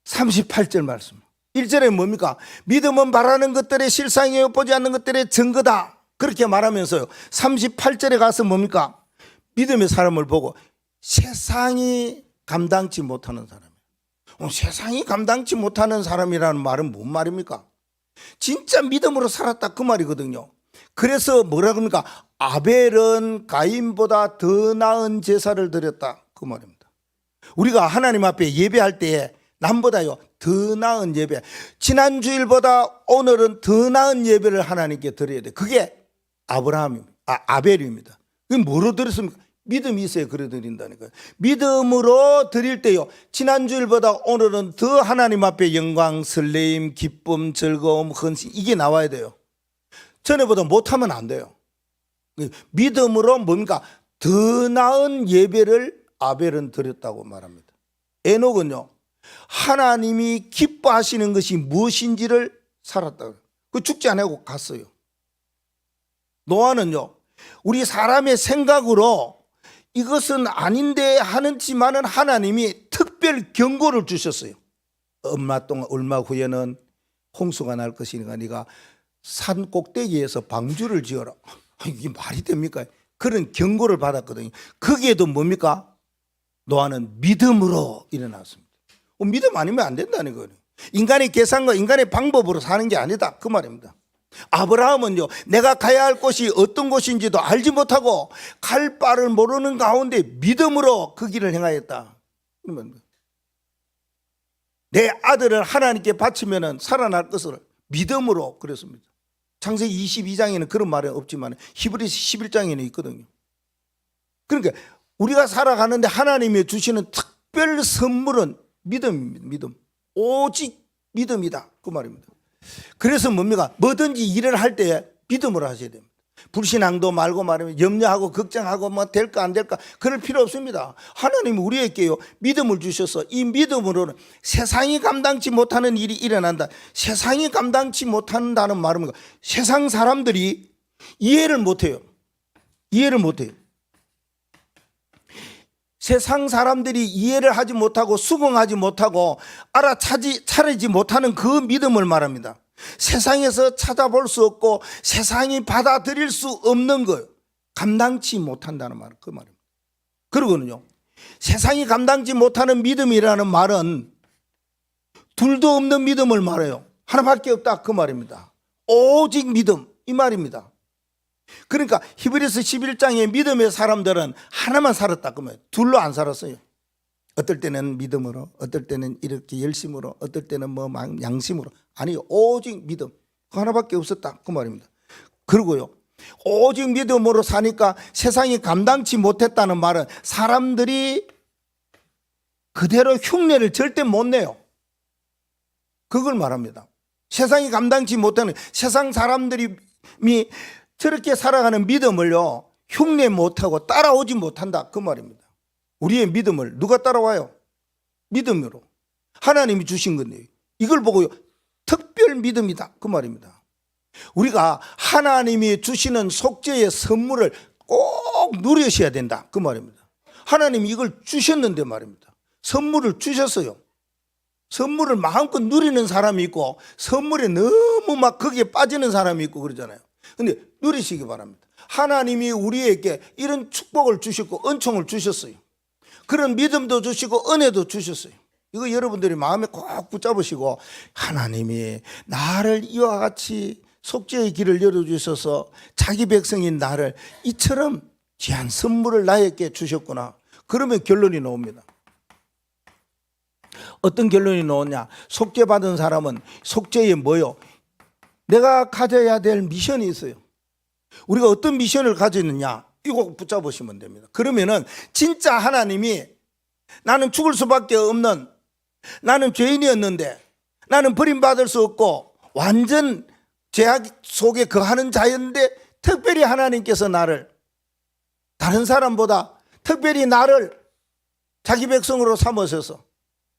38절 말씀. 1절에 뭡니까? 믿음은 바라는 것들의 실상이요 보지 않는 것들의 증거다. 그렇게 말하면서요. 38절에 가서 뭡니까? 믿음의 사람을 보고 세상이 감당치 못하는 사람이에요. 세상이 감당치 못하는 사람이라는 말은 뭔 말입니까? 진짜 믿음으로 살았다 그 말이거든요. 그래서 뭐라 그럽니까? 아벨은 가인보다 더 나은 제사를 드렸다 그 말입니다. 우리가 하나님 앞에 예배할 때에 남보다요 더 나은 예배, 지난 주일보다 오늘은 더 나은 예배를 하나님께 드려야 돼. 그게 아벨입니다. 그게 뭐로 드렸습니까? 믿음이 있어야 그래 드린다니까요. 믿음으로 드릴 때요, 지난 주일보다 오늘은 더 하나님 앞에 영광, 설레임, 기쁨, 즐거움, 헌신 이게 나와야 돼요. 전에보다 못하면 안 돼요. 믿음으로 뭡니까? 더 나은 예배를 아벨은 드렸다고 말합니다. 에녹은요, 하나님이 기뻐하시는 것이 무엇인지를 살았다. 그 죽지 않고 갔어요. 노아는요, 우리 사람의 생각으로 이것은 아닌데 하는지만은 하나님이 특별 경고를 주셨어요. 얼마 후에는 홍수가 날 것이니까 네가 산 꼭대기에서 방주를 지어라. 이게 말이 됩니까? 그런 경고를 받았거든요. 거기에도 뭡니까? 노아는 믿음으로 일어났습니다. 믿음 아니면 안 된다는 거예요. 인간의 계산과 인간의 방법으로 사는 게 아니다 그 말입니다. 아브라함은요, 내가 가야 할 곳이 어떤 곳인지도 알지 못하고 갈 바를 모르는 가운데 믿음으로 그 길을 행하였다. 내 아들을 하나님께 바치면 살아날 것을 믿음으로 그랬습니다. 창세기 22장에는 그런 말은 없지만 히브리서 11장에는 있거든요. 그러니까 우리가 살아가는데 하나님이 주시는 특별 선물은 믿음입니다. 믿음. 오직 믿음이다 그 말입니다. 그래서 뭡니까? 뭐든지 일을 할 때 믿음으로 하셔야 됩니다. 불신앙도 말고 말하면 염려하고 걱정하고 뭐 될까 안 될까 그럴 필요 없습니다. 하나님이 우리에게요 믿음을 주셔서 이 믿음으로는 세상이 감당치 못하는 일이 일어난다. 세상이 감당치 못한다는 말은 뭔가? 세상 사람들이 이해를 못해요. 이해를 못해요. 세상 사람들이 이해를 하지 못하고 수긍하지 못하고 알아차리지 못하는 그 믿음을 말합니다. 세상에서 찾아볼 수 없고 세상이 받아들일 수 없는 걸 감당치 못한다는 말, 그 말입니다. 그러고는요, 세상이 감당치 못하는 믿음이라는 말은 둘도 없는 믿음을 말해요. 하나밖에 없다 그 말입니다. 오직 믿음 이 말입니다. 그러니까 히브리서 11장의 믿음의 사람들은 하나만 살았다 그 말이에요. 둘로 안 살았어요. 어떨 때는 믿음으로, 어떨 때는 이렇게 열심으로, 어떨 때는 뭐 양심으로. 아니, 오직 믿음 그 하나밖에 없었다 그 말입니다. 그리고요, 오직 믿음으로 사니까 세상이 감당치 못했다는 말은 사람들이 그대로 흉내를 절대 못 내요. 그걸 말합니다. 세상이 감당치 못하는, 세상 사람들이 저렇게 살아가는 믿음을요 흉내 못하고 따라오지 못한다 그 말입니다. 우리의 믿음을 누가 따라와요? 믿음으로 하나님이 주신 건데 이걸 보고요 특별 믿음이다 그 말입니다. 우리가 하나님이 주시는 속죄의 선물을 꼭 누리셔야 된다, 그 말입니다. 하나님이 이걸 주셨는데 말입니다. 선물을 주셨어요. 선물을 마음껏 누리는 사람이 있고 선물에 너무 막 거기에 빠지는 사람이 있고 그러잖아요. 근데 누리시기 바랍니다. 하나님이 우리에게 이런 축복을 주셨고 은총을 주셨어요. 그런 믿음도 주시고 은혜도 주셨어요. 이거 여러분들이 마음에 꼭 붙잡으시고, 하나님이 나를 이와 같이 속죄의 길을 열어주셔서 자기 백성인 나를 이처럼 귀한 선물을 나에게 주셨구나. 그러면 결론이 나옵니다. 어떤 결론이 나오냐? 속죄받은 사람은 속죄에 뭐요? 내가 가져야 될 미션이 있어요. 우리가 어떤 미션을 가졌느냐? 이거 붙잡으시면 됩니다. 그러면은 진짜 하나님이 나는 죽을 수밖에 없는, 나는 죄인이었는데 나는 버림받을 수 없고 완전 죄악 속에 거하는 자였는데 특별히 하나님께서 나를 다른 사람보다 특별히 나를 자기 백성으로 삼으셔서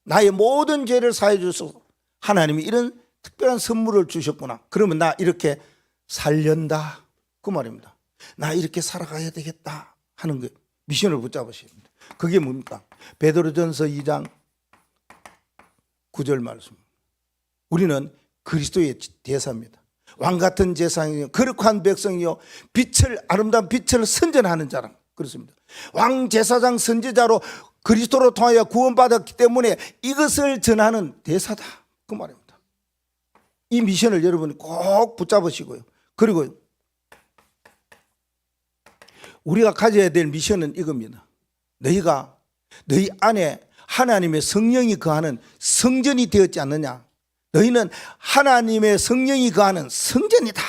나의 모든 죄를 사해 주셔서 하나님이 이런 특별한 선물을 주셨구나. 그러면 나 이렇게 살련다, 그 말입니다. 나 이렇게 살아가야 되겠다 하는 거, 미션을 붙잡으셔야 됩니다. 그게 뭡니까? 베드로전서 2장 9절 말씀. 우리는 그리스도의 대사입니다. 왕같은 제사장이요 거룩한 백성이요 아름다운 빛을 선전하는 자라. 그렇습니다. 왕, 제사장, 선지자로 그리스도로 통하여 구원받았기 때문에 이것을 전하는 대사다, 그 말입니다. 이 미션을 여러분이 꼭 붙잡으시고요. 그리고 우리가 가져야 될 미션은 이겁니다. 너희 안에 하나님의 성령이 거하는 성전이 되었지 않느냐? 너희는 하나님의 성령이 거하는 성전이다.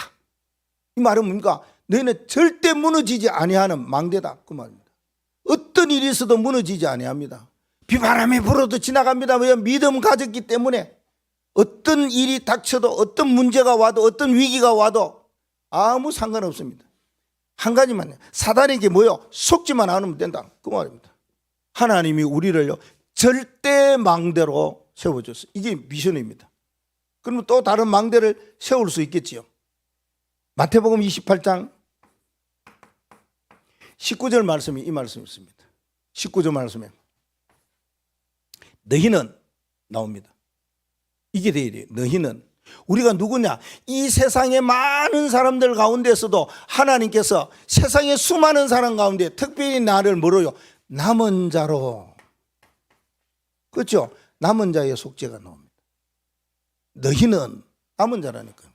이 말은 뭡니까? 너희는 절대 무너지지 아니하는 망대다, 그 말입니다. 어떤 일이 있어도 무너지지 아니합니다. 비바람이 불어도 지나갑니다. 왜? 믿음 가졌기 때문에. 어떤 일이 닥쳐도, 어떤 문제가 와도, 어떤 위기가 와도 아무 상관없습니다. 한 가지만요. 사단에게 뭐요? 속지만 않으면 된다, 그 말입니다. 하나님이 우리를요 절대 망대로 세워줬어요. 이게 미션입니다. 그러면 또 다른 망대를 세울 수 있겠지요. 마태복음 28장 19절 말씀이 이 말씀이 있습니다. 19절 말씀에 너희는 나옵니다. 이게 돼야 돼요. 너희는. 우리가 누구냐? 이 세상의 많은 사람들 가운데서도 하나님께서 세상의 수많은 사람 가운데 특별히 나를 뭐로요? 남은 자로. 그렇죠? 남은 자의 속죄가 나옵니다. 너희는 남은 자라니까요.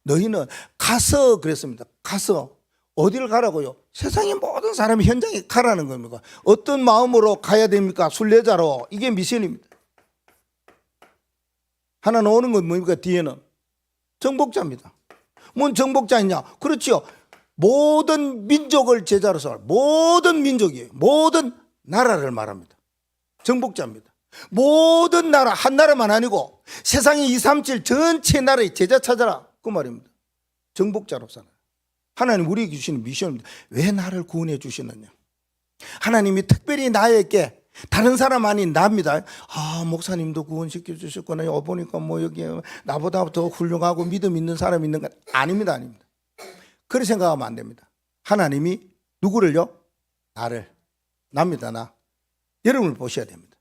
너희는 가서, 그랬습니다. 가서 어디를 가라고요? 세상의 모든 사람이 현장에 가라는 겁니다. 어떤 마음으로 가야 됩니까? 순례자로. 이게 미션입니다. 하나 나오는 건 뭡니까? 뒤에는 정복자입니다. 뭔 정복자이냐? 그렇죠. 모든 민족을 제자로서, 모든 민족이에요. 모든 나라를 말합니다. 정복자입니다. 모든 나라, 한 나라만 아니고 세상의 237 전체 나라의 제자 찾아라, 그 말입니다. 정복자로 살아요. 하나님 우리에게 주시는 미션입니다. 왜 나를 구원해 주시느냐? 하나님이 특별히 나에게, 다른 사람 아닌 나입니다. 아, 목사님도 구원시켜 주셨구나. 보니까 뭐 여기 나보다 더 훌륭하고 믿음 있는 사람 있는 건 아닙니다. 아닙니다. 그렇게 생각하면 안 됩니다. 하나님이 누구를요? 나를, 납니다. 나. 여러분을 보셔야 됩니다.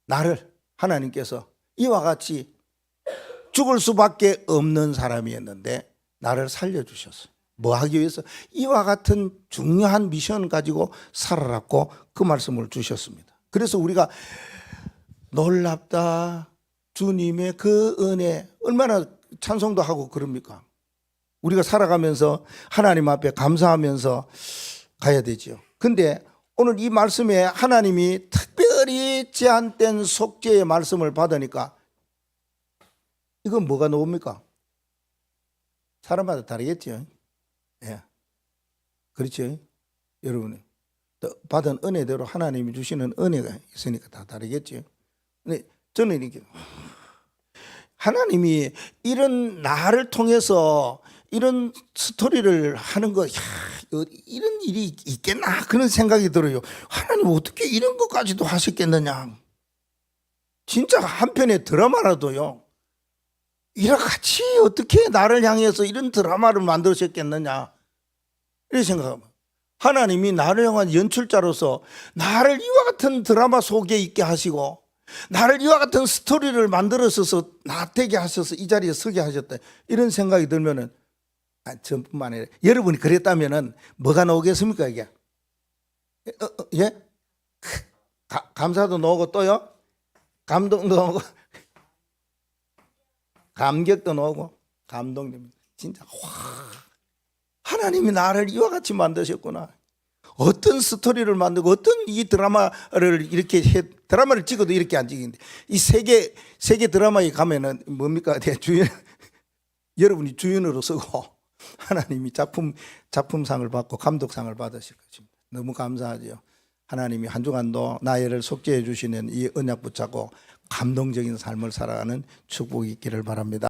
나를 하나님께서 이와 같이 죽을 수밖에 없는 사람이었는데 나를 살려주셨어요. 뭐 하기 위해서? 이와 같은 중요한 미션 가지고 살아랐고 그 말씀을 주셨습니다. 그래서 우리가 놀랍다, 주님의 그 은혜, 얼마나 찬송도 하고 그럽니까? 우리가 살아가면서 하나님 앞에 감사하면서 가야 되죠. 근데 오늘 이 말씀에 하나님이 특별히 제한된 속죄의 말씀을 받으니까 이건 뭐가 나옵니까? 사람마다 다르겠죠. 예. 그렇죠. 여러분, 받은 은혜대로 하나님이 주시는 은혜가 있으니까 다 다르겠죠. 근데 저는 이렇게, 하나님이 이런 나를 통해서 이런 스토리를 하는 거, 이런 일이 있겠나 그런 생각이 들어요. 하나님 어떻게 이런 것까지도 하셨겠느냐. 진짜 한 편의 드라마라도요, 이같이 어떻게 나를 향해서 이런 드라마를 만드셨겠느냐 이렇게 생각합니다. 하나님이 나를 향한 연출자로서 나를 이와 같은 드라마 속에 있게 하시고 나를 이와 같은 스토리를 만들어서 나되게 하셔서 이 자리에 서게 하셨다 이런 생각이 들면은 저뿐만 아니라 여러분이 그랬다면은 뭐가 나오겠습니까 이게? 예? 감사도 나오고 또요? 감동도 나오고 감격도 나오고 감동됩니다. 진짜 와 하나님이 나를 이와 같이 만드셨구나. 어떤 스토리를 만들고 어떤 이 드라마를 이렇게 드라마를 찍어도 이렇게 안 찍는데 이 세계 드라마에 가면은 뭡니까? 주연 여러분이 주연으로 서고 하나님이 작품상을 받고 감독상을 받으실 것입니다. 너무 감사하죠. 하나님이 한 주간도 나이를 속죄해 주시는 이 언약 붙잡고 감동적인 삶을 살아가는 축복이 있기를 바랍니다.